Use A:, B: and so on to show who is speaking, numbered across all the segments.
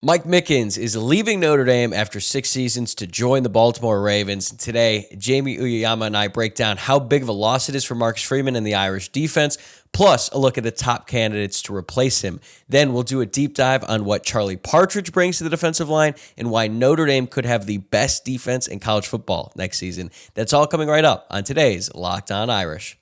A: Mike Mickens is leaving Notre Dame after 6 seasons to join the Baltimore Ravens. Today, Jamie Uyeyama and I break down how big of a loss it is for Marcus Freeman and the Irish defense, plus a look at the top candidates to replace him. Then we'll do a deep dive on what Charlie Partridge brings to the defensive line and why Notre Dame could have the best defense in college football next season. That's all coming right up on today's Locked On Irish.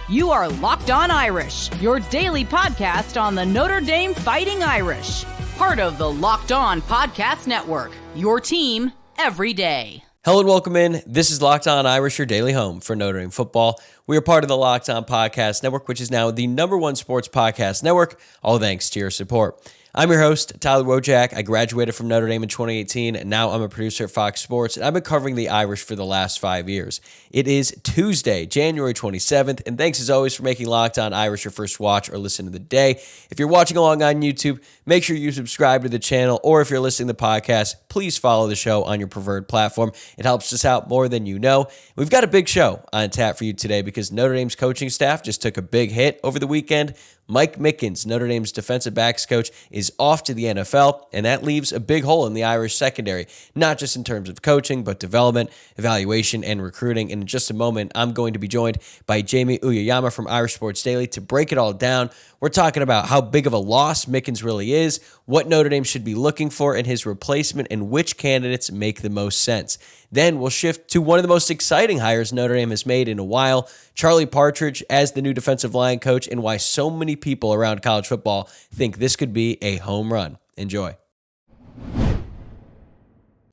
B: You are Locked On Irish, your daily podcast on the Notre Dame Fighting Irish. Part of the Locked On Podcast Network, your team every day.
A: Hello and welcome in. This is Locked On Irish, your daily home for Notre Dame football. We are part of the Locked On Podcast Network, which is now the #1 sports podcast network, all thanks to your support. I'm your host, Tyler Wojciak. I graduated from Notre Dame in 2018, and now I'm a producer at Fox Sports, and I've been covering the Irish for the last 5 years. It is Tuesday, January 27th, and thanks as always for making Locked On Irish your first watch or listen of the day. If you're watching along on YouTube, make sure you subscribe to the channel, or if you're listening to the podcast, please follow the show on your preferred platform. It helps us out more than you know. We've got a big show on tap for you today because Notre Dame's coaching staff just took a big hit over the weekend. Mike Mickens, Notre Dame's defensive backs coach, is off to the NFL, and that leaves a big hole in the Irish secondary, not just in terms of coaching, but development, evaluation, and recruiting. And in just a moment, I'm going to be joined by Jamie Uyeyama from Irish Sports Daily to break it all down. We're talking about how big of a loss Mickens really is, what Notre Dame should be looking for in his replacement, and which candidates make the most sense. Then we'll shift to one of the most exciting hires Notre Dame has made in a while, Charlie Partridge as the new defensive line coach, and why so many people around college football think this could be a home run. Enjoy.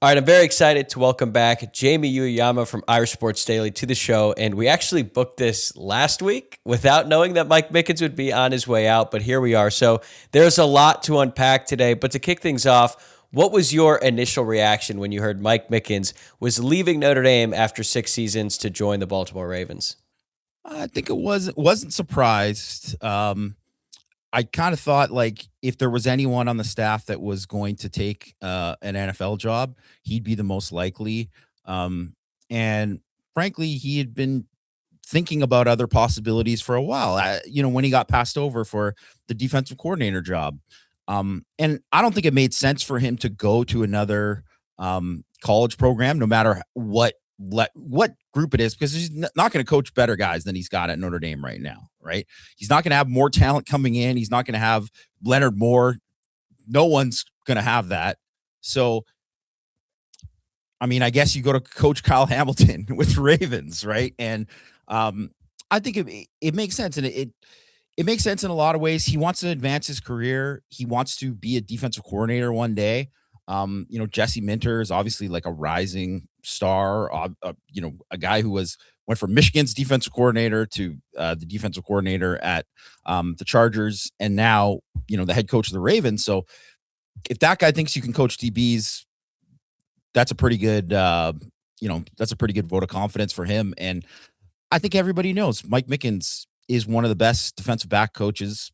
A: All right, I'm very excited to welcome back Jamie Uyeyama from Irish Sports Daily to the show, and we actually booked this last week without knowing that Mike Mickens would be on his way out, but here we are. So there's a lot to unpack today, but to kick things off, what was your initial reaction when you heard Mike Mickens was leaving Notre Dame after 6 seasons to join the Baltimore Ravens?
C: I think wasn't surprised. I kind of thought, like, if there was anyone on the staff that was going to take an NFL job, he'd be the most likely. And frankly, he had been thinking about other possibilities for a while. When he got passed over for the defensive coordinator job. And I don't think it made sense for him to go to another college program, no matter what group it is, because he's not going to coach better guys than he's got at Notre Dame right now, right? He's not going to have more talent coming in. He's not going to have Leonard Moore. No one's going to have that. So, I mean, I guess you go to coach Kyle Hamilton with Ravens, right? And I think it makes sense, and it makes sense in a lot of ways. He wants to advance his career. He wants to be a defensive coordinator one day. Jesse Minter is obviously like a rising star, a guy who went from Michigan's defensive coordinator to the defensive coordinator at the Chargers, and now, the head coach of the Ravens. So if that guy thinks you can coach DBs, that's a pretty good, that's a pretty good vote of confidence for him. And I think everybody knows Mike Mickens is one of the best defensive back coaches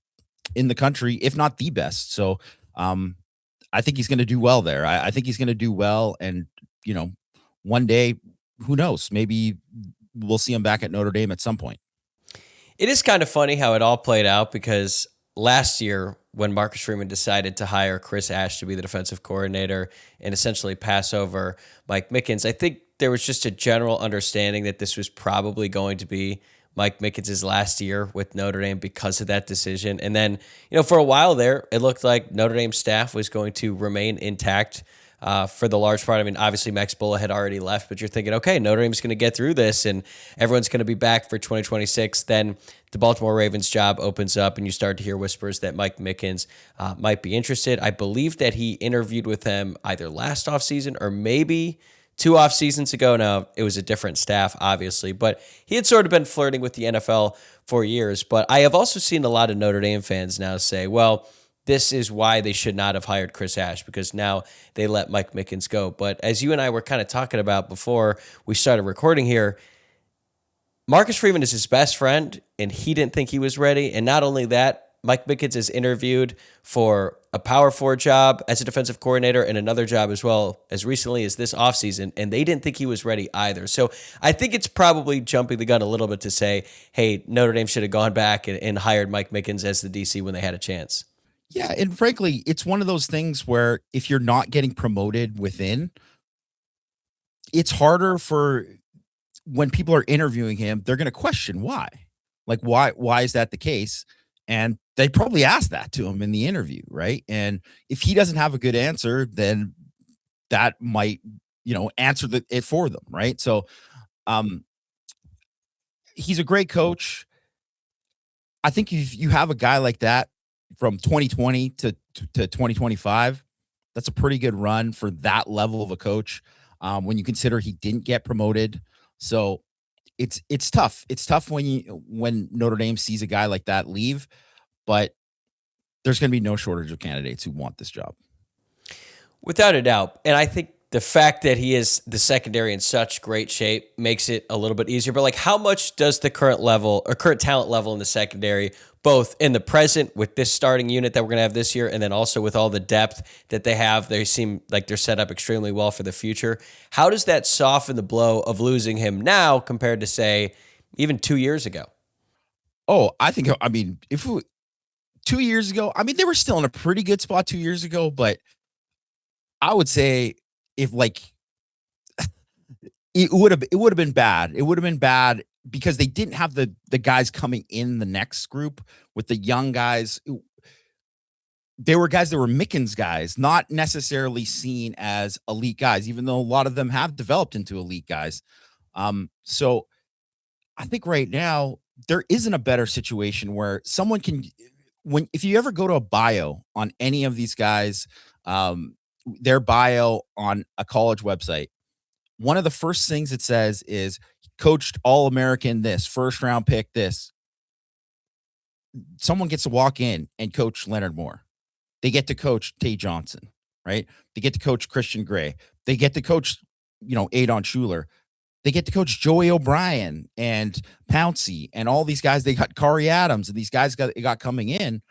C: in the country, if not the best. So I think he's going to do well there. I think he's going to do well. And, one day, who knows, maybe we'll see him back at Notre Dame at some point.
A: It is kind of funny how it all played out, because last year when Marcus Freeman decided to hire Chris Ash to be the defensive coordinator and essentially pass over Mike Mickens, I think there was just a general understanding that this was probably going to be Mike Mickens' last year with Notre Dame because of that decision. And then, for a while there, it looked like Notre Dame staff was going to remain intact for the large part. I mean, obviously Max Bulla had already left, but you're thinking, okay, Notre Dame's going to get through this and everyone's going to be back for 2026. Then the Baltimore Ravens job opens up and you start to hear whispers that Mike Mickens might be interested. I believe that he interviewed with them either last offseason or maybe 2 off seasons ago. Now, it was a different staff, obviously, but he had sort of been flirting with the NFL for years. But I have also seen a lot of Notre Dame fans now say, well, this is why they should not have hired Chris Ash, because now they let Mike Mickens go. But as you and I were kind of talking about before we started recording here, Marcus Freeman is his best friend, and he didn't think he was ready. And not only that, Mike Mickens is interviewed for a power forward job as a defensive coordinator and another job as well as recently as this offseason, and they didn't think he was ready either. So I think it's probably jumping the gun a little bit to say, hey, Notre Dame should have gone back and hired Mike Mickens as the DC when they had a chance.
C: Yeah, and frankly, it's one of those things where if you're not getting promoted within, it's harder for when people are interviewing him, they're going to question why. Like why is that the case? And they probably asked that to him in the interview, right? And if he doesn't have a good answer, then that might, answer it for them, right? So, he's a great coach. I think if you have a guy like that from 2020 to 2025, that's a pretty good run for that level of a coach. When you consider he didn't get promoted, so it's tough. It's tough when Notre Dame sees a guy like that leave, but there's going to be no shortage of candidates who want this job.
A: Without a doubt. And I think the fact that he is the secondary in such great shape makes it a little bit easier. But like, how much does the current talent level in the secondary, both in the present with this starting unit that we're going to have this year, and then also with all the depth that they have, they seem like they're set up extremely well for the future. How does that soften the blow of losing him now compared to, say, even 2 years ago?
C: Oh, if 2 years ago, they were still in a pretty good spot 2 years ago, but I would say if it would have been bad. It would have been bad because they didn't have the guys coming in the next group with the young guys. They were guys that were Mickens guys, not necessarily seen as elite guys, even though a lot of them have developed into elite guys. So I think right now there isn't a better situation where someone can, if you ever go to a bio on any of these guys, their bio on a college website, one of the first things it says is coached All-American this, first round pick this. Someone gets to walk in and coach Leonard Moore. They get to coach Tay Johnson, right? They get to coach Christian Gray. They get to coach, Adon Schuler. They get to coach Joey O'Brien and Pouncey and all these guys. They got Kari Adams and these guys got coming in.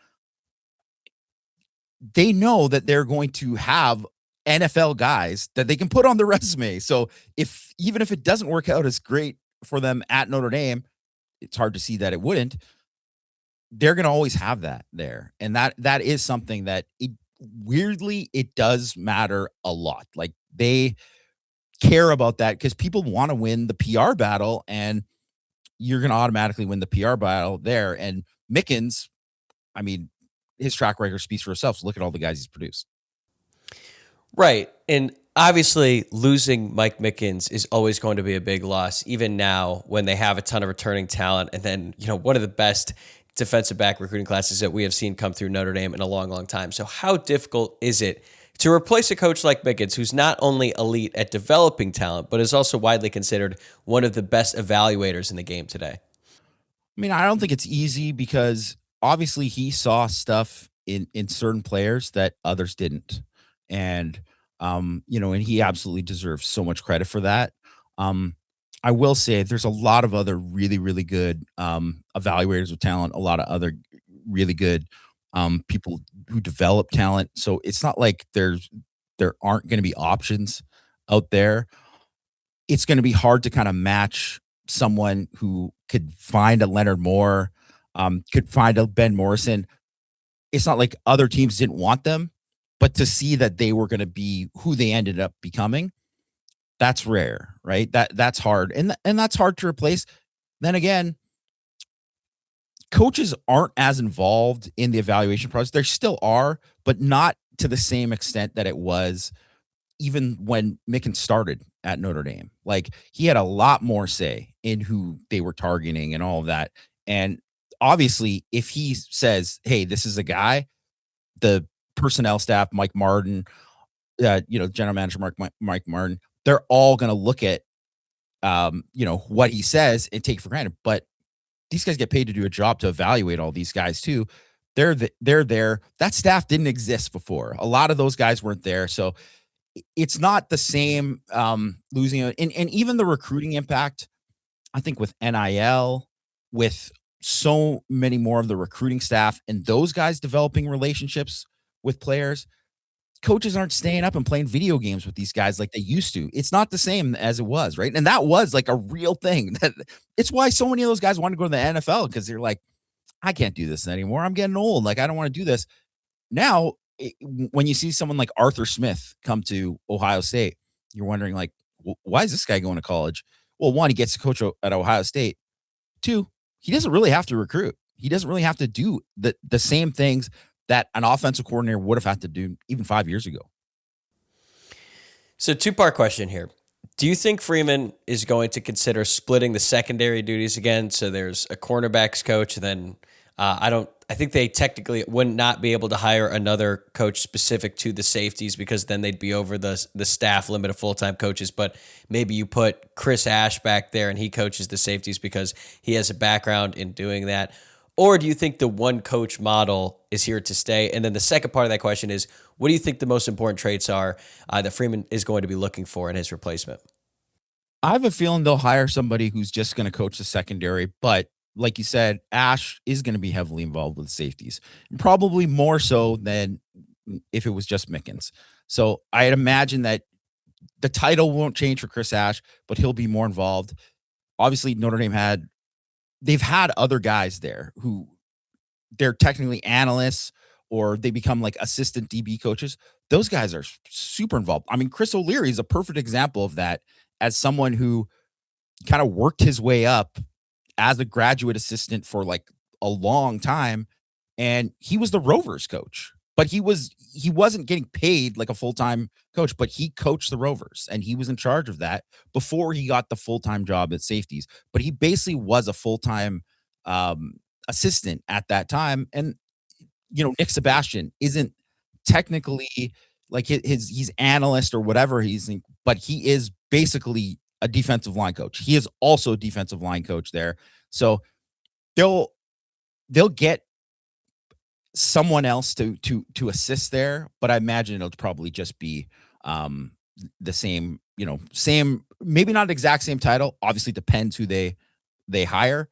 C: They know that they're going to have NFL guys that they can put on the resume. So even if it doesn't work out as great for them at Notre Dame, it's hard to see that it wouldn't. They're going to always have that there. And that is something that weirdly, it does matter a lot. Like they care about that because people want to win the PR battle, and you're going to automatically win the PR battle there. And Mickens, his track record speaks for itself. So look at all the guys he's produced.
A: Right. And obviously losing Mike Mickens is always going to be a big loss, even now when they have a ton of returning talent. And then, one of the best defensive back recruiting classes that we have seen come through Notre Dame in a long, long time. So how difficult is it to replace a coach like Mickens, who's not only elite at developing talent, but is also widely considered one of the best evaluators in the game today?
C: I don't think it's easy because obviously he saw stuff in certain players that others didn't. And, and he absolutely deserves so much credit for that. I will say there's a lot of other really, really good evaluators of talent, a lot of other really good people who develop talent. So it's not like there aren't going to be options out there. It's going to be hard to kind of match someone who could find a Leonard Moore, could find a Ben Morrison. It's not like other teams didn't want them, but to see that they were going to be who they ended up becoming, that's rare, right? That's hard. And that's hard to replace. Then again, coaches aren't as involved in the evaluation process. There still are, but not to the same extent that it was even when Mickens started at Notre Dame. Like he had a lot more say in who they were targeting and all of that. And obviously, if he says, "Hey, this is a guy," the personnel staff, Mike Martin, general manager Mike Martin, they're all going to look at, what he says and take it for granted. But these guys get paid to do a job to evaluate all these guys too. They're there. That staff didn't exist before. A lot of those guys weren't there. So it's not the same losing. And even the recruiting impact, I think with NIL, with so many more of the recruiting staff and those guys developing relationships with players. Coaches aren't staying up and playing video games with these guys like they used to. It's not the same as it was, right? And that was like a real thing. It's why so many of those guys want to go to the NFL, because they're like, I can't do this anymore. I'm getting old. Like, I don't want to do this. Now, when you see someone like Arthur Smith come to Ohio State, you're wondering, like, why is this guy going to college? Well, one, he gets to coach at Ohio State. Two, he doesn't really have to recruit. He doesn't really have to do the same things that an offensive coordinator would have had to do even 5 years ago.
A: So, two-part question here. Do you think Freeman is going to consider splitting the secondary duties again? So there's a cornerbacks coach, and then I think they technically would not be able to hire another coach specific to the safeties, because then they'd be over the staff limit of full-time coaches. But maybe you put Chris Ash back there and he coaches the safeties because he has a background in doing that. Or do you think the one coach model is here to stay? And then the second part of that question is, what do you think the most important traits are that Freeman is going to be looking for in his replacement?
C: I have a feeling they'll hire somebody who's just going to coach the secondary, but like you said, Ash is going to be heavily involved with safeties, and probably more so than if it was just Mickens. So I'd imagine that the title won't change for Chris Ash, but he'll be more involved. Obviously, Notre Dame they've had other guys there who they're technically analysts, or they become like assistant DB coaches. Those guys are super involved. I mean, Chris O'Leary is a perfect example of that, as someone who kind of worked his way up as a graduate assistant for like a long time. And he was the Rovers coach, but he wasn't getting paid like a full-time coach, but he coached the Rovers and he was in charge of that before he got the full-time job at safeties. But he basically was a full-time assistant at that time. And, Nick Sebastian isn't technically like he's analyst or whatever but he is basically a defensive line coach. He is also a defensive line coach there. So they'll get someone else to assist there, but I imagine it'll probably just be the same, maybe not exact same title. Obviously depends who they hire,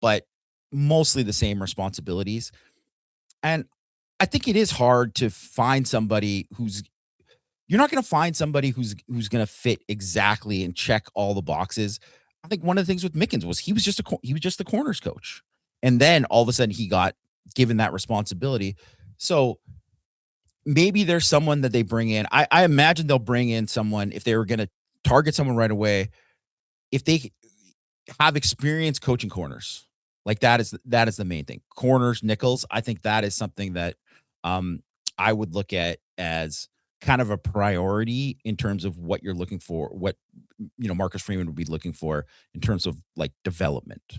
C: but mostly the same responsibilities. And I think it is hard to find somebody you're not going to find somebody who's going to fit exactly and check all the boxes. I think one of the things with Mickens was he was just the corners coach. And then all of a sudden he got given that responsibility. So maybe there's someone that they bring in. I imagine they'll bring in someone, if they were going to target someone right away, if they have experience coaching corners. Like that is the main thing. Corners, nickels. I think that is something that I would look at as kind of a priority in terms of what you're looking for, what Marcus Freeman would be looking for in terms of like development.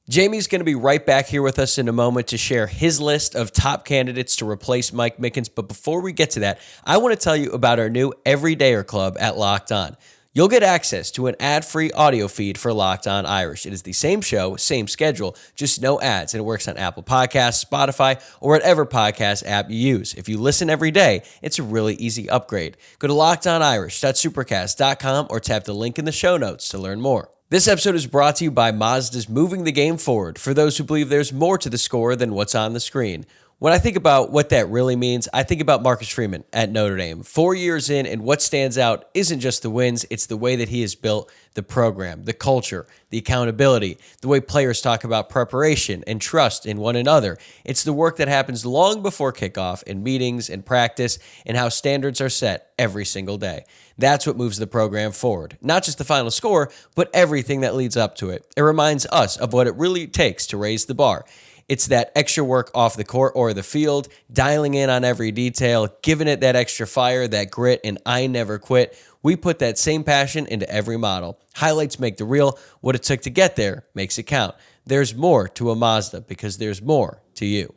A: Jamie's going to be right back here with us in a moment to share his list of top candidates to replace Mike Mickens. But before we get to that, I want to tell you about our new Everydayer Club at Locked On. You'll get access to an ad-free audio feed for Locked On Irish. It is the same show, same schedule, just no ads, and it works on Apple Podcasts, Spotify, or whatever podcast app you use. If you listen every day, it's a really easy upgrade. Go to lockedonirish.supercast.com or tap the link in the show notes to learn more. This episode is brought to you by Mazda's Moving the Game Forward, for those who believe there's more to the score than what's on the screen. When I think about what that really means, I think about Marcus Freeman at Notre Dame. 4 years in, and what stands out isn't just the wins, it's the way that he has built the program, the culture, the accountability, the way players talk about preparation and trust in one another. It's the work that happens long before kickoff, in meetings and practice, and how standards are set every single day. That's what moves the program forward. Not just the final score, but everything that leads up to it. It reminds us of what it really takes to raise the bar. It's that extra work off the court or the field, dialing in on every detail, giving it that extra fire, that grit, and I never quit. We put that same passion into every model. Highlights make the reel. What it took to get there makes it count. There's more to a Mazda because there's more to you.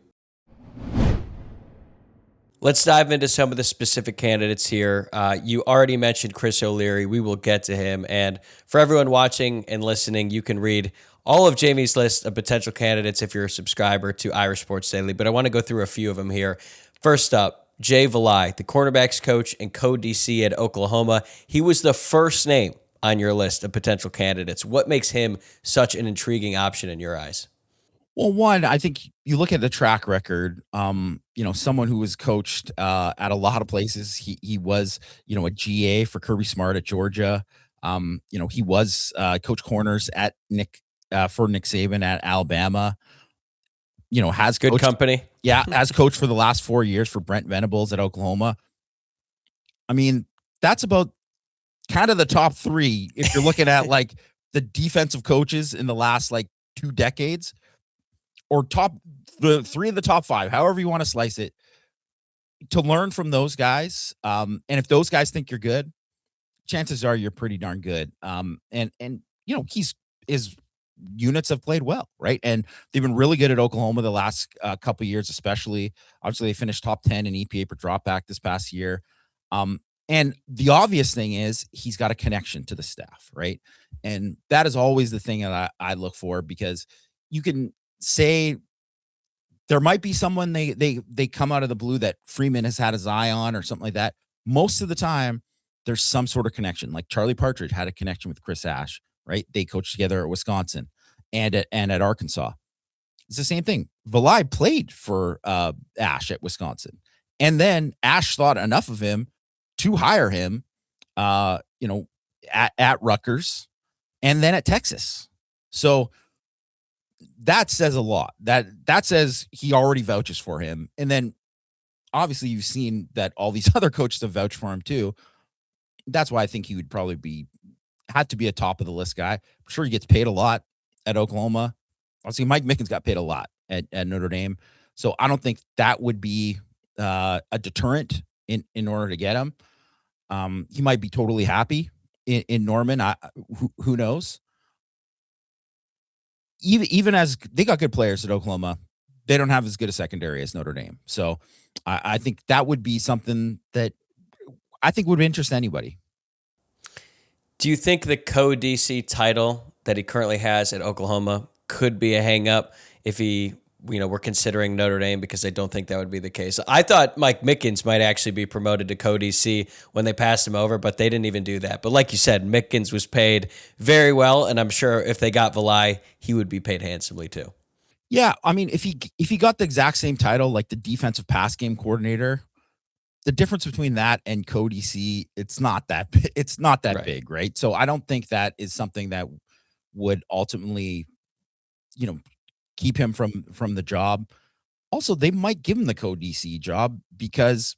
A: Let's dive into some of the specific candidates here. You already mentioned Chris O'Leary. We will get to him. And for everyone watching and listening, you can read all of Jamie's list of potential candidates if you're a subscriber to Irish Sports Daily, but I want to go through a few of them here. First up, Jay Valai, the cornerbacks coach and co-DC at Oklahoma. He was the first name on your list of potential candidates? What makes him such an intriguing option in your eyes?
C: Well, one, I think you look at the track record, someone who was coached at a lot of places. He was, a GA for Kirby Smart at Georgia. He was coach corners at for Nick Saban at Alabama. Has
A: good
C: coached,
A: company.
C: Yeah, has coached for the last 4 years for Brent Venables at Oklahoma. I mean, that's about kind of the top three if you're looking at like the defensive coaches in the last like 2 decades, or the 3 of the top 5, however you want to slice it, to learn from those guys. And if those guys think you're good, chances are you're pretty darn good. His units have played well, right? And they've been really good at Oklahoma the last couple of years, especially. Obviously, they finished top 10 in EPA per dropback this past year. And the obvious thing is he's got a connection to the staff, right? And that is always the thing that I look for, because you can say there might be someone they come out of the blue that Freeman has had his eye on or something like that. Most of the time, there's some sort of connection. Like Charlie Partridge had a connection with Chris Ash, right? They coached together at Wisconsin and at Arkansas. It's the same thing. Valai played for Ash at Wisconsin, and then Ash thought enough of him to hire him, at Rutgers and then at Texas. So that says a lot. That says he already vouches for him. And then obviously you've seen that all these other coaches have vouched for him too. That's why I think he would probably had to be a top of the list guy. I'm sure he gets paid a lot at Oklahoma. Obviously, Mike Mickens got paid a lot at Notre Dame. So I don't think that would be a deterrent in order to get him. He might be totally happy in Norman. Who knows? Even as they got good players at Oklahoma, they don't have as good a secondary as Notre Dame. So I think that would be something that I think would interest anybody.
A: Do you think the co-DC title that he currently has at Oklahoma could be a hang-up if he, we're considering Notre Dame, because I don't think that would be the case. I thought Mike Mickens might actually be promoted to co-DC when they passed him over, but they didn't even do that. But like you said, Mickens was paid very well, and I'm sure if they got Valai, he would be paid handsomely too.
C: Yeah, I mean, if he got the exact same title, like the defensive pass game coordinator, the difference between that and co-DC, it's not that right. Big, right? So I don't think that is something that would ultimately, keep him from the job. Also, they might give him the co-DC job because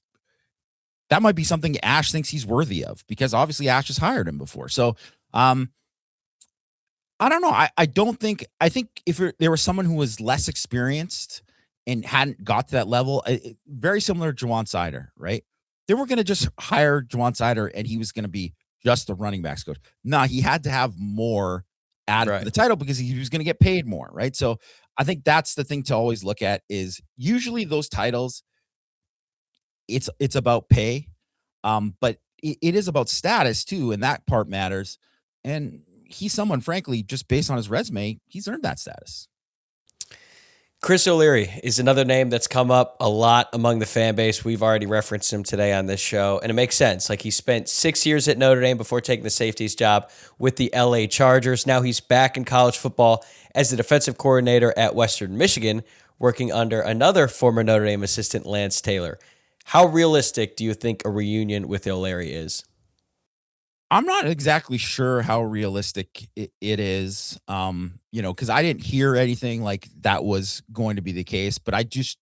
C: that might be something Ash thinks he's worthy of, because obviously Ash has hired him before. So I don't know. I think if there was someone who was less experienced and hadn't got to that level, very similar to Juwan Sider, right? They weren't going to just hire Juwan Sider and he was going to be just the running backs coach. No, he had to have more added to the title because he was going to get paid more, right? So I think that's the thing to always look at, is usually those titles, it's about pay, but it is about status too, and that part matters. And he's someone, frankly, just based on his resume, he's earned that status.
A: Chris O'Leary is another name that's come up a lot among the fan base. We've already referenced him today on this show, and it makes sense. Like, he spent 6 years at Notre Dame before taking the safeties job with the LA Chargers. Now he's back in college football as the defensive coordinator at Western Michigan, working under another former Notre Dame assistant, Lance Taylor. How realistic do you think a reunion with O'Leary is?
C: I'm not exactly sure how realistic it is, because I didn't hear anything like that was going to be the case, but I just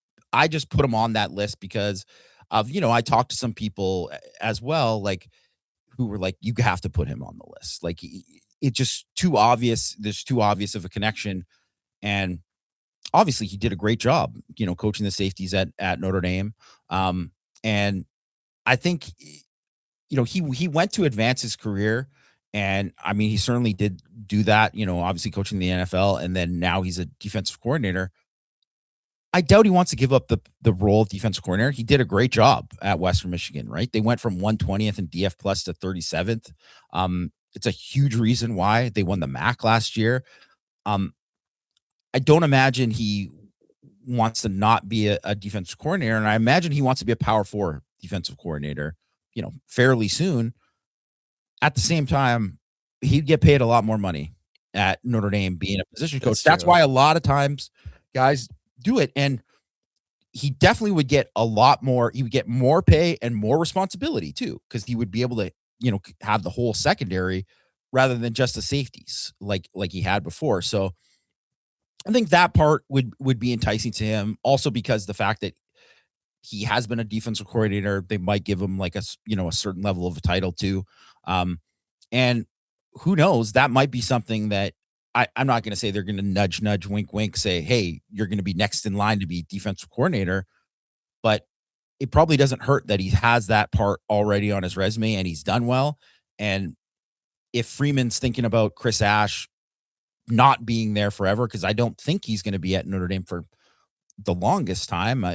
C: put him on that list because of, I talked to some people as well, like, who were like, you have to put him on the list. Like, it's just too obvious. There's too obvious of a connection. And obviously he did a great job, coaching the safeties at Notre Dame. And I think, he went to advance his career, and I mean, he certainly did do that, obviously coaching the NFL, and then now he's a defensive coordinator. I doubt he wants to give up the role of defensive coordinator. He did a great job at Western Michigan, right? They went from 120th in DF plus to 37th. It's a huge reason why they won the MAC last year. I don't imagine he wants to not be a defensive coordinator, and I imagine he wants to be a Power 4 defensive coordinator, fairly soon. At the same time, he'd get paid a lot more money at Notre Dame being a position coach.
A: That's
C: That's
A: true.
C: why a lot of times guys do it. And he definitely would get a lot more. He would get more pay and more responsibility too, because he would be able to, have the whole secondary rather than just the safeties like he had before. So I think that part would be enticing to him. Also, because the fact that he has been a defensive coordinator, they might give him like a certain level of a title too. And who knows, that might be something that I'm not going to say they're going to nudge, wink, wink, say, hey, you're going to be next in line to be defensive coordinator. But it probably doesn't hurt that he has that part already on his resume and he's done well. And if Freeman's thinking about Chris Ash not being there forever, because I don't think he's going to be at Notre Dame for the longest time,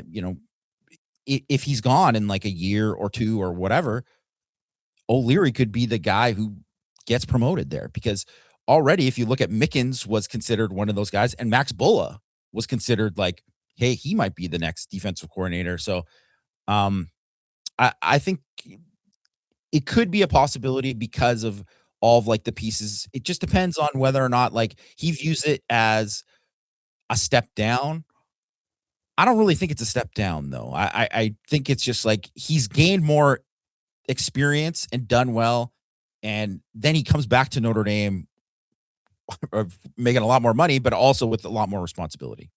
C: if he's gone in like a year or two or whatever, O'Leary could be the guy who gets promoted there, because already, if you look at Mickens was considered one of those guys, and Max Bulla was considered like, hey, he might be the next defensive coordinator. So I think it could be a possibility because of all of like the pieces. It just depends on whether or not like he views it as a step down. I don't really think it's a step down though. I think it's just like he's gained more experience and done well, and then he comes back to Notre Dame making a lot more money, but also with a lot more responsibility.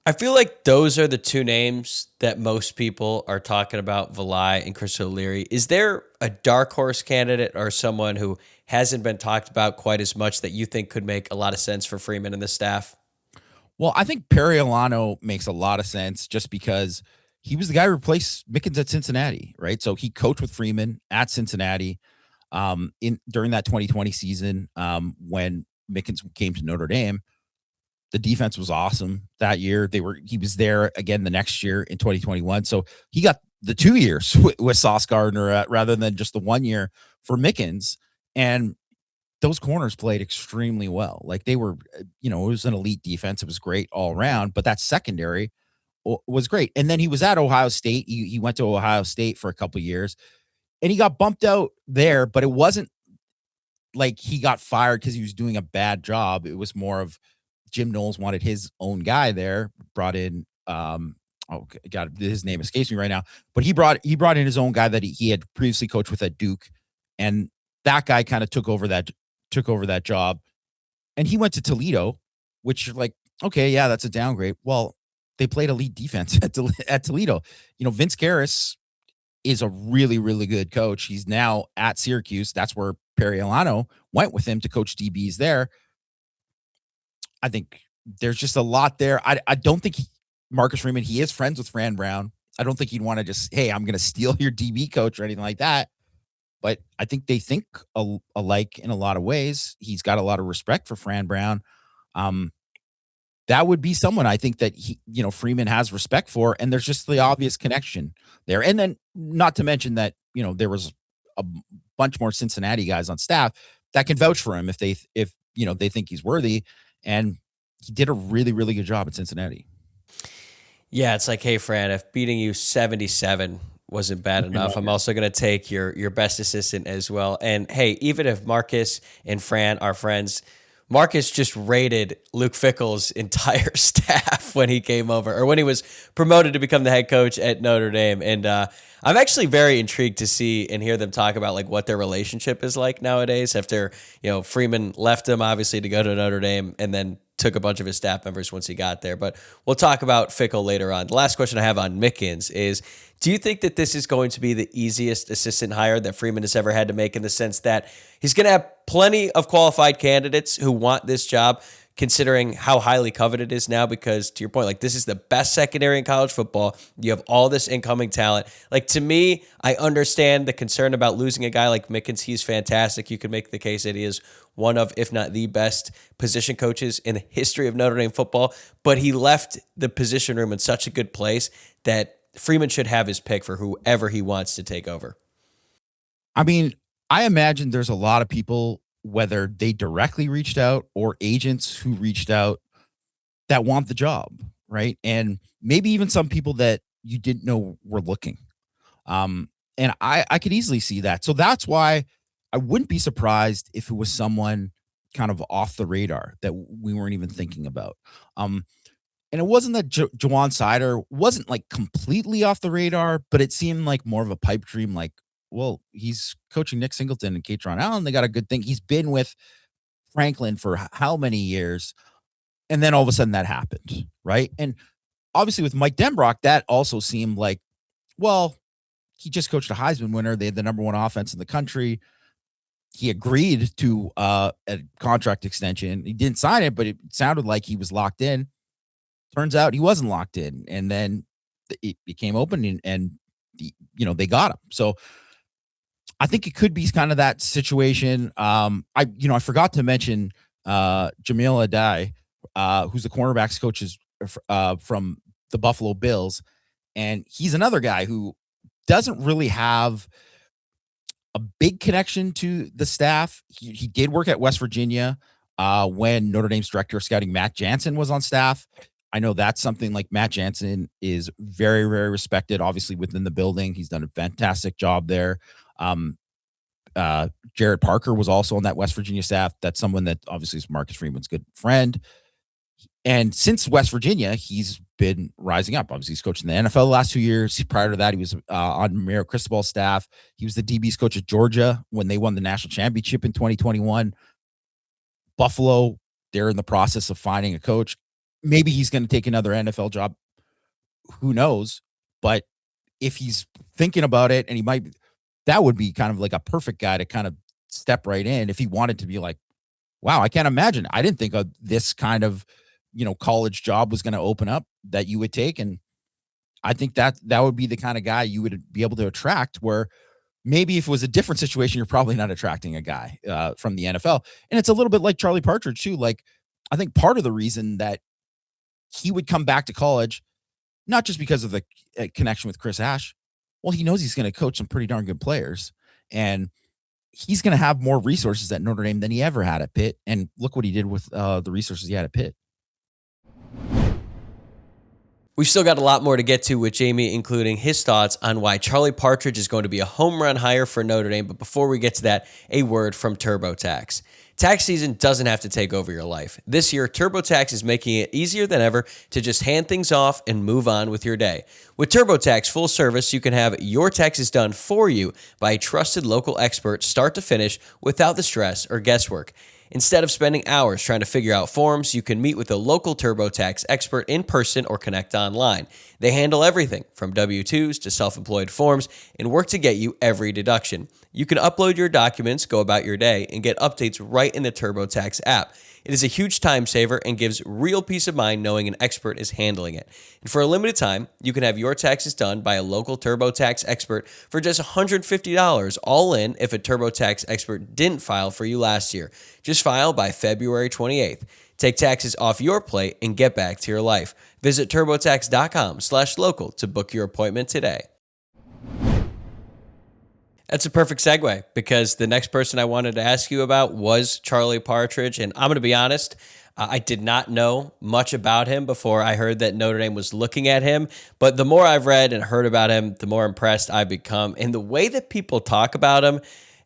A: I feel like those are the two names that most people are talking about, Valai and Chris O'Leary. Is there a dark horse candidate or someone who hasn't been talked about quite as much that you think could make a lot of sense for Freeman and the staff?
C: Well, I think Perry makes a lot of sense just because he was the guy who replaced Mickens at Cincinnati, right? So he coached with Freeman at Cincinnati during that 2020 season when Mickens came to Notre Dame. The defense was awesome that year. He was there again the next year in 2021. So he got the 2 years with Sauce Gardner rather than just the 1 year for Mickens. And those corners played extremely well. Like they were, it was an elite defense. It was great all around, but that secondary was great. And then he was at Ohio State. He went to Ohio State for a couple of years and he got bumped out there, but it wasn't like he got fired because he was doing a bad job. It was more of Jim Knowles wanted his own guy there, brought in, oh God, his name escapes me right now, but he brought in his own guy that he had previously coached with at Duke. And that guy kind of took over that job, and he went to Toledo, which like, okay, yeah, that's a downgrade. Well, they played elite defense at Toledo. Vince Karras is a really, really good coach. He's now at Syracuse. That's where Perry Alano went with him to coach DBs there. I think there's just a lot there. I don't think Marcus Freeman, he is friends with Fran Brown. I don't think he'd want to just, hey, I'm going to steal your DB coach or anything like that. But I think they think alike in a lot of ways. He's got a lot of respect for Fran Brown. That would be someone I think that Freeman has respect for, and there's just the obvious connection there. And then not to mention that, there was a bunch more Cincinnati guys on staff that can vouch for him if they think he's worthy. And he did a really, really good job at Cincinnati.
A: Yeah, it's like, hey, Fran, if beating you 77 wasn't bad enough, I'm also going to take your best assistant as well. And hey, even if Marcus and Fran are friends, Marcus just raided Luke Fickell's entire staff when he came over, or when he was promoted to become the head coach at Notre Dame. And I'm actually very intrigued to see and hear them talk about like what their relationship is like nowadays after, Freeman left him obviously to go to Notre Dame and then took a bunch of his staff members once he got there. But we'll talk about Fickell later on. The last question I have on Mickens is, do you think that this is going to be the easiest assistant hire that Freeman has ever had to make, in the sense that he's going to have plenty of qualified candidates who want this job, considering how highly coveted it is now? Because to your point, like, this is the best secondary in college football. You have all this incoming talent. Like, to me, I understand the concern about losing a guy like Mickens. He's fantastic. You could make the case that he is one of, if not the best position coaches in the history of Notre Dame football, but he left the position room in such a good place that Freeman should have his pick for whoever he wants to take over.
C: I mean, I imagine there's a lot of people, whether they directly reached out or agents who reached out, that want the job, right? And maybe even some people that you didn't know were looking. And I could easily see that. So that's why I wouldn't be surprised if it was someone kind of off the radar that we weren't even thinking about. And it wasn't that Jawan Sider wasn't like completely off the radar, but it seemed like more of a pipe dream. Like, well, he's coaching Nick Singleton and Katron Allen. They got a good thing. He's been with Franklin for how many years? And then all of a sudden that happened, right? And obviously with Mike Denbrock, that also seemed like, well, he just coached a Heisman winner. They had the number one offense in the country. He agreed to a contract extension. He didn't sign it, but it sounded like he was locked in. Turns out he wasn't locked in, and then it became open, and they got him. So I think it could be kind of that situation. I forgot to mention Jamil Adai, who's the cornerbacks coaches from the Buffalo Bills, and he's another guy who doesn't really have a big connection to the staff. He did work at West Virginia when Notre Dame's director of scouting, Matt Jansen, was on staff. I know that's something like Matt Jansen is very, very respected, obviously, within the building. He's done a fantastic job there. Jared Parker was also on that West Virginia staff. That's someone that obviously is Marcus Freeman's good friend. And since West Virginia, he's been rising up. Obviously, he's coached in the NFL the last 2 years. Prior to that, he was on Mario Cristobal's staff. He was the DB's coach at Georgia when they won the national championship in 2021. Buffalo, they're in the process of finding a coach. Maybe he's going to take another NFL job. Who knows? But if he's thinking about it, and that would be kind of like a perfect guy to kind of step right in if he wanted to be like, wow, I can't imagine. I didn't think of this kind of, college job was going to open up that you would take. And I think that would be the kind of guy you would be able to attract, where maybe if it was a different situation, you're probably not attracting a guy from the NFL. And it's a little bit like Charlie Partridge too. Like, I think part of the reason that he would come back to college, not just because of the connection with Chris Ash. Well, he knows he's going to coach some pretty darn good players, and he's going to have more resources at Notre Dame than he ever had at Pitt. And look what he did with the resources he had at Pitt.
A: We've still got a lot more to get to with Jamie, including his thoughts on why Charlie Partridge is going to be a home run hire for Notre Dame. But before we get to that, a word from TurboTax. Tax season doesn't have to take over your life. This year, TurboTax is making it easier than ever to just hand things off and move on with your day. With TurboTax full service, you can have your taxes done for you by a trusted local expert start to finish without the stress or guesswork. Instead of spending hours trying to figure out forms, you can meet with a local TurboTax expert in person or connect online. They handle everything from W-2s to self-employed forms and work to get you every deduction. You can upload your documents, go about your day, and get updates right in the TurboTax app. It is a huge time saver and gives real peace of mind knowing an expert is handling it. And for a limited time, you can have your taxes done by a local TurboTax expert for just $150 all in if a TurboTax expert didn't file for you last year. Just file by February 28th. Take taxes off your plate and get back to your life. Visit TurboTax.com/local to book your appointment today. That's a perfect segue, because the next person I wanted to ask you about was Charlie Partridge. And I'm going to be honest, I did not know much about him before I heard that Notre Dame was looking at him. But the more I've read and heard about him, the more impressed I've become. And the way that people talk about him,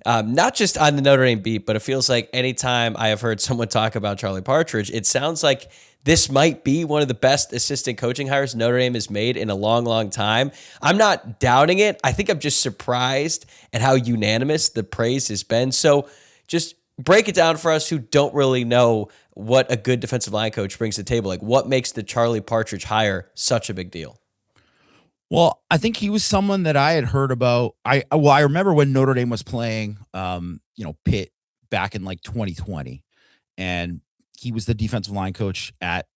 A: not just on the Notre Dame beat, but it feels like anytime I have heard someone talk about Charlie Partridge, it sounds like this might be one of the best assistant coaching hires Notre Dame has made in a long, long time. I'm not doubting it. I think I'm just surprised at how unanimous the praise has been. So just break it down for us who don't really know what a good defensive line coach brings to the table. Like, what makes the Charlie Partridge hire such a big deal?
C: Well, I think he was someone that I had heard about. I remember when Notre Dame was playing, Pitt back in like 2020, and he was the defensive line coach at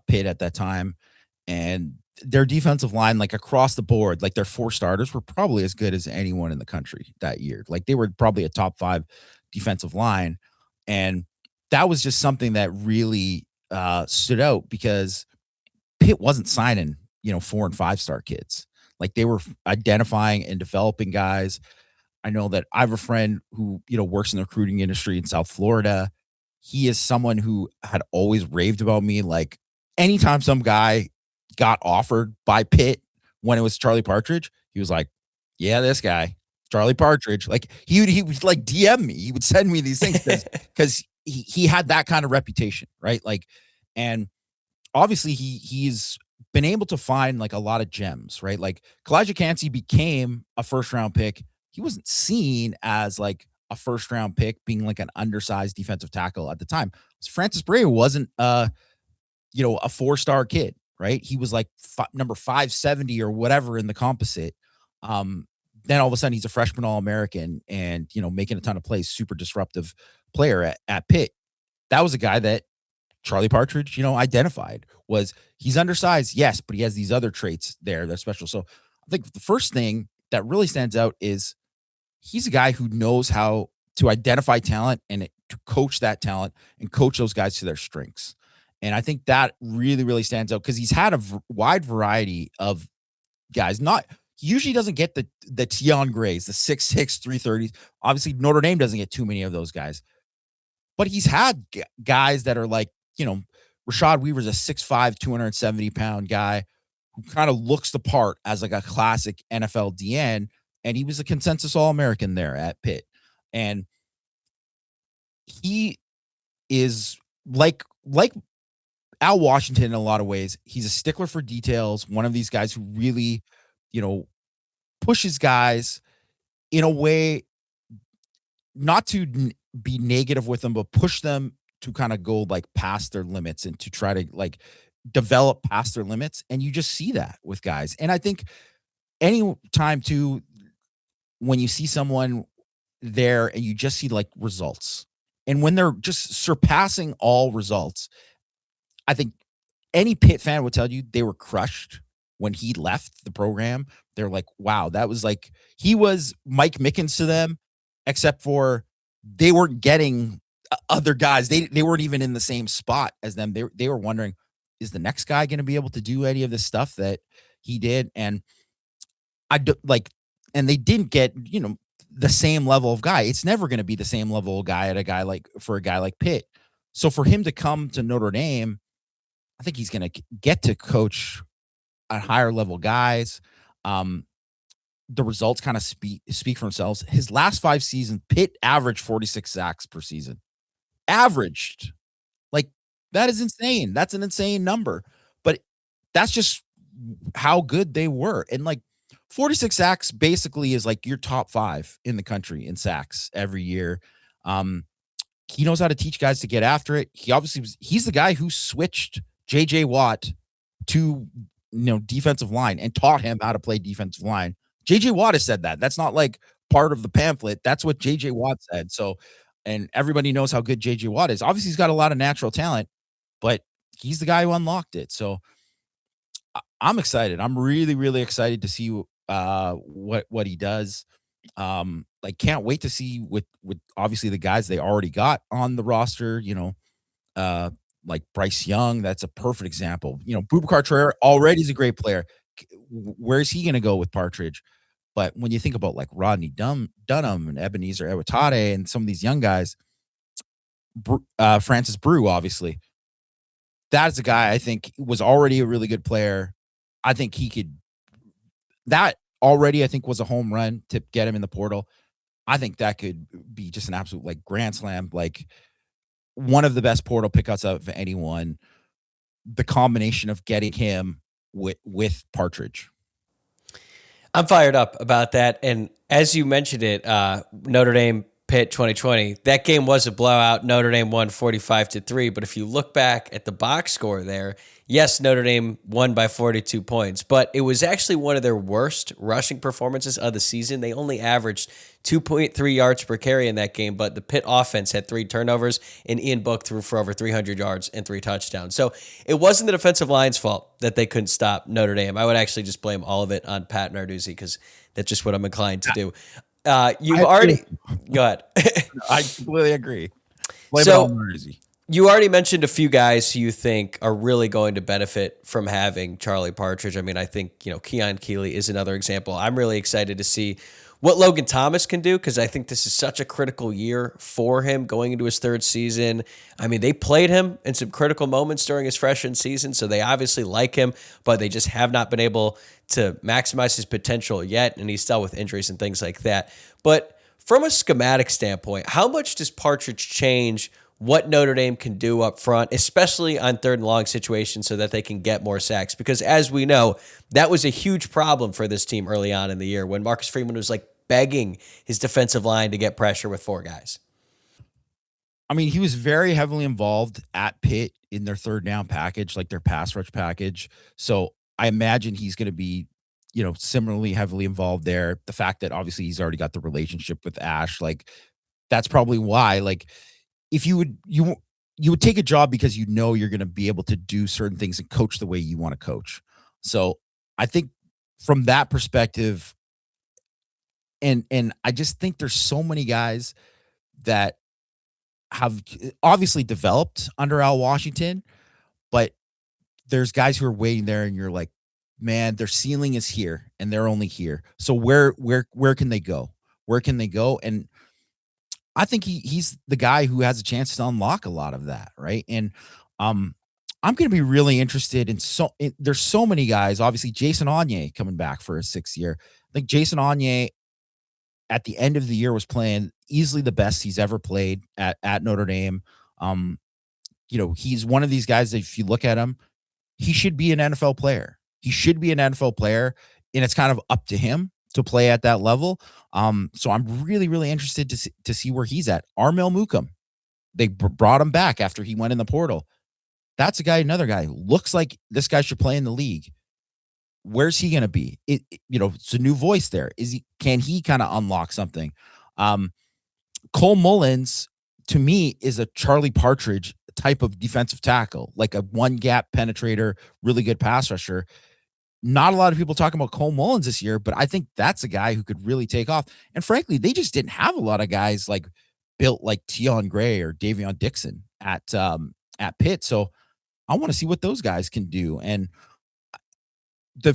C: Pitt at that time. And their defensive line, like across the board, like their 4 starters were probably as good as anyone in the country that year. Like they were probably a top 5 defensive line. And that was just something that really stood out, because Pitt wasn't signing, 4 and 5 star kids. Like they were identifying and developing guys. I know that I have a friend who, works in the recruiting industry in South Florida. He is someone who had always raved about me. Like anytime some guy got offered by Pitt when it was Charlie Partridge, he was like, yeah, this guy. Charlie Partridge. Like he would like DM me. He would send me these things because he had that kind of reputation, right? Like, and obviously he's been able to find like a lot of gems, right? Like Kalijah Cansey became a first round pick. He wasn't seen as like a first round pick, being like an undersized defensive tackle at the time. Francis Bray wasn't a 4-star kid, right? He was like number 570 or whatever in the composite. Then all of a sudden he's a freshman All-American and, making a ton of plays, super disruptive player at Pitt. That was a guy that Charlie Partridge, identified was he's undersized. Yes, but he has these other traits there that's special. So I think the first thing that really stands out is he's a guy who knows how to identify talent and to coach that talent and coach those guys to their strengths. And I think that really, really stands out because he's had a wide variety of guys. He usually doesn't get the Tion Grays, the 6'6", 330s. Obviously, Notre Dame doesn't get too many of those guys. But he's had guys that are like, Rashad Weaver's a 6'5", 270-pound guy who kind of looks the part as like a classic NFL DN. And he was a consensus All-American there at Pitt. And he is like Al Washington in a lot of ways. He's a stickler for details. One of these guys who really, pushes guys in a way not to be negative with them, but push them to kind of go like past their limits and to try to like develop past their limits. And you just see that with guys. And I think any time too, when you see someone there and you just see like results and when they're just surpassing all results, I think any Pitt fan would tell you they were crushed when he left the program. They're like, wow, that was like, he was Mike Mickens to them, except for they weren't getting other guys. They weren't even in the same spot as them. They were wondering, is the next guy going to be able to do any of the stuff that he did? And and they didn't get, the same level of guy. It's never going to be the same level of guy for a guy like Pitt. So for him to come to Notre Dame, I think he's going to get to coach at higher level guys. The results kind of speak for themselves. His last 5 seasons, Pitt averaged 46 sacks per season. Averaged. Like, that is insane. That's an insane number. But that's just how good they were. And like 46 sacks basically is like your top 5 in the country in sacks every year. He knows how to teach guys to get after it. He's the guy who switched JJ Watt to defensive line and taught him how to play defensive line. JJ Watt has said that. That's not like part of the pamphlet. That's what JJ Watt said. So, and everybody knows how good JJ Watt is. Obviously, he's got a lot of natural talent, but he's the guy who unlocked it. So I'm excited. I'm really, really excited to see what he does. Can't wait to see with obviously the guys they already got on the roster, like Bryce Young. That's a perfect example. Boubacar Traore already is a great player. Where's he going to go with Partridge? But when you think about like Rodney Dunham and Ebenezer Ewatade and some of these young guys, Francis Brew, obviously, that's a guy I think was already a really good player. I think that already I think was a home run to get him in the portal. I think that could be just an absolute like grand slam, like one of the best portal pickups of anyone. The combination of getting him with Partridge.
A: I'm fired up about that. And as you mentioned it, Notre Dame Pitt 2020, that game was a blowout. Notre Dame won 45-3. But if you look back at the box score there, yes, Notre Dame won by 42 points, but it was actually one of their worst rushing performances of the season. They only averaged 2.3 yards per carry in that game, but the Pitt offense had 3 turnovers, and Ian Book threw for over 300 yards and 3 touchdowns. So it wasn't the defensive line's fault that they couldn't stop Notre Dame. I would actually just blame all of it on Pat Narduzzi because that's just what I'm inclined to do. Go ahead.
C: I completely agree. Blame it on Narduzzi.
A: You already mentioned a few guys who you think are really going to benefit from having Charlie Partridge. I mean, I think, Keon Keeley is another example. I'm really excited to see what Logan Thomas can do, because I think this is such a critical year for him going into his third season. I mean, they played him in some critical moments during his freshman season, so they obviously like him, but they just have not been able to maximize his potential yet, and he's dealt with injuries and things like that. But from a schematic standpoint, how much does Partridge change what Notre Dame can do up front, especially on third and long situations so that they can get more sacks? Because as we know, that was a huge problem for this team early on in the year when Marcus Freeman was like begging his defensive line to get pressure with four guys.
C: I mean, he was very heavily involved at Pitt in their third down package, like their pass rush package. So I imagine he's going to be, similarly heavily involved there. The fact that obviously he's already got the relationship with Ash, like that's probably why, like, if you would take a job because you're going to be able to do certain things and coach the way you want to coach. So I think from that perspective, and I just think there's so many guys that have obviously developed under Al Washington, but there's guys who are waiting there and you're like, man, their ceiling is here and they're only here. So where can they go? Where can they go? And I think he's the guy who has a chance to unlock a lot of that, right? And I'm going to be really interested there's so many guys. Obviously, Jason Onye coming back for his 6th year. I think Jason Onye at the end of the year was playing easily the best he's ever played at Notre Dame. He's one of these guys that if you look at him, he should be an NFL player. He should be an NFL player, and it's kind of up to him to play at that level. So I'm really, really interested to see where he's at. Armel Mukam, they brought him back after he went in the portal. That's another guy who looks like this guy should play in the league. Where's he going to be? It's a new voice there. Can he kind of unlock something? Cole Mullins, to me, is a Charlie Partridge type of defensive tackle, like a one gap penetrator, really good pass rusher. Not a lot of people talking about Cole Mullins this year, but I think that's a guy who could really take off. And frankly, they just didn't have a lot of guys like built like Tion Gray or Davion Dixon at Pitt. So I want to see what those guys can do. And the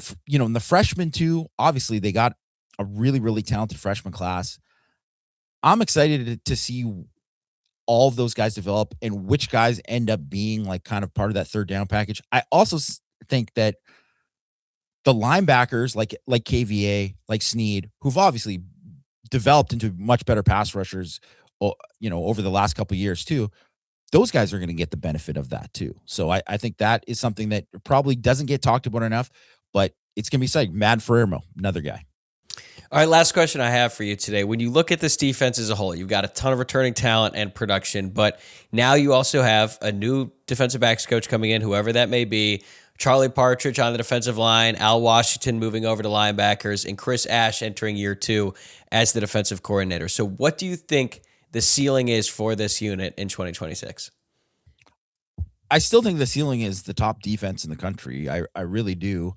C: freshmen too, obviously they got a really, really talented freshman class. I'm excited to see all of those guys develop and which guys end up being like kind of part of that third down package. I also think that the linebackers like KVA, like Snead, who've obviously developed into much better pass rushers, over the last couple of years too, those guys are going to get the benefit of that too. So I think that is something that probably doesn't get talked about enough, but it's going to be exciting. Mad Ferrermo, another guy.
A: All right, last question I have for you today. When you look at this defense as a whole, you've got a ton of returning talent and production, but now you also have a new defensive backs coach coming in, whoever that may be, Charlie Partridge on the defensive line, Al Washington moving over to linebackers, and Chris Ash entering year 2 as the defensive coordinator. So what do you think the ceiling is for this unit in 2026?
C: I still think the ceiling is the top defense in the country. I really do.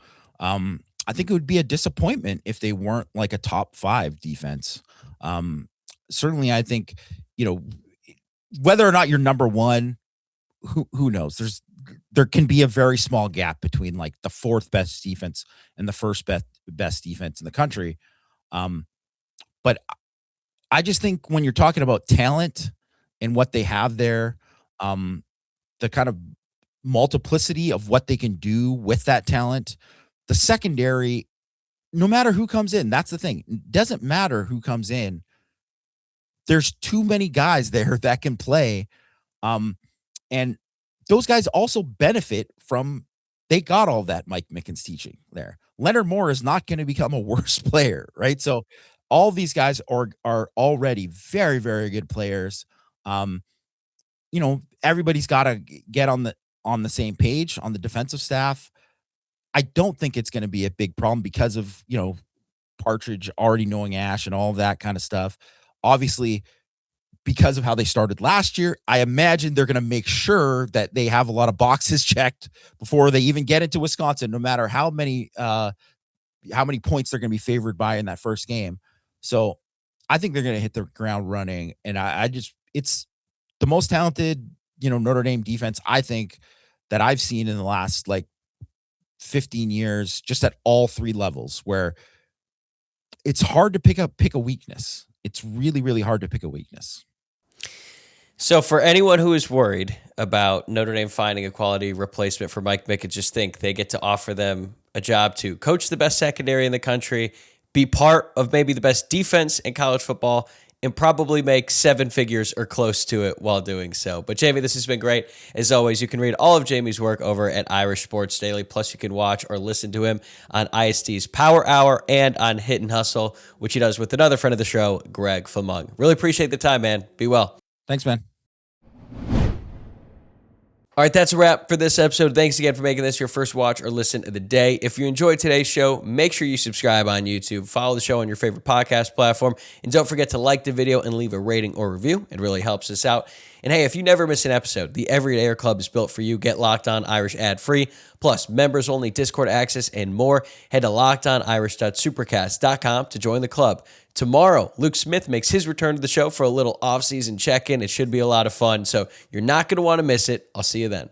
C: I think it would be a disappointment if they weren't like a top 5 defense. Certainly, I think, whether or not you're number 1, who knows? There can be a very small gap between like the 4th best defense and the 1st best defense in the country. But I just think when you're talking about talent and what they have there, the kind of multiplicity of what they can do with that talent, the secondary, no matter who comes in, that's the thing. It doesn't matter who comes in. There's too many guys there that can play. And those guys also benefit from, they got all that Mike Mickens teaching there. Leonard Moore is not going to become a worse player, right? So all these guys are already very, very good players. Everybody's got to get on the same page on the defensive staff. I don't think it's going to be a big problem because of, Partridge already knowing Ash and all of that kind of stuff. Obviously, because of how they started last year, I imagine they're going to make sure that they have a lot of boxes checked before they even get into Wisconsin, no matter how many points they're going to be favored by in that first game. So I think they're going to hit the ground running. And it's the most talented, Notre Dame defense, I think, that I've seen in the last like 15 years, just at all 3 levels, where it's hard to pick a weakness. It's really, really hard to pick a weakness.
A: So for anyone who is worried about Notre Dame finding a quality replacement for Mike Mickens, just think they get to offer them a job to coach the best secondary in the country, be part of maybe the best defense in college football, and probably make seven figures or close to it while doing so. But Jamie, this has been great. As always, you can read all of Jamie's work over at Irish Sports Daily. Plus, you can watch or listen to him on ISD's Power Hour and on Hit and Hustle, which he does with another friend of the show, Greg Flamung. Really appreciate the time, man. Be well.
C: Thanks, man.
A: All right, that's a wrap for this episode. Thanks again for making this your first watch or listen of the day. If you enjoyed today's show, make sure you subscribe on YouTube, follow the show on your favorite podcast platform, and don't forget to like the video and leave a rating or review. It really helps us out. And hey, if you never miss an episode, the Everydayer Club is built for you. Get Locked On Irish ad-free, plus members-only Discord access and more. Head to lockedonirish.supercast.com to join the club. Tomorrow, Luke Smith makes his return to the show for a little off-season check-in. It should be a lot of fun, so you're not going to want to miss it. I'll see you then.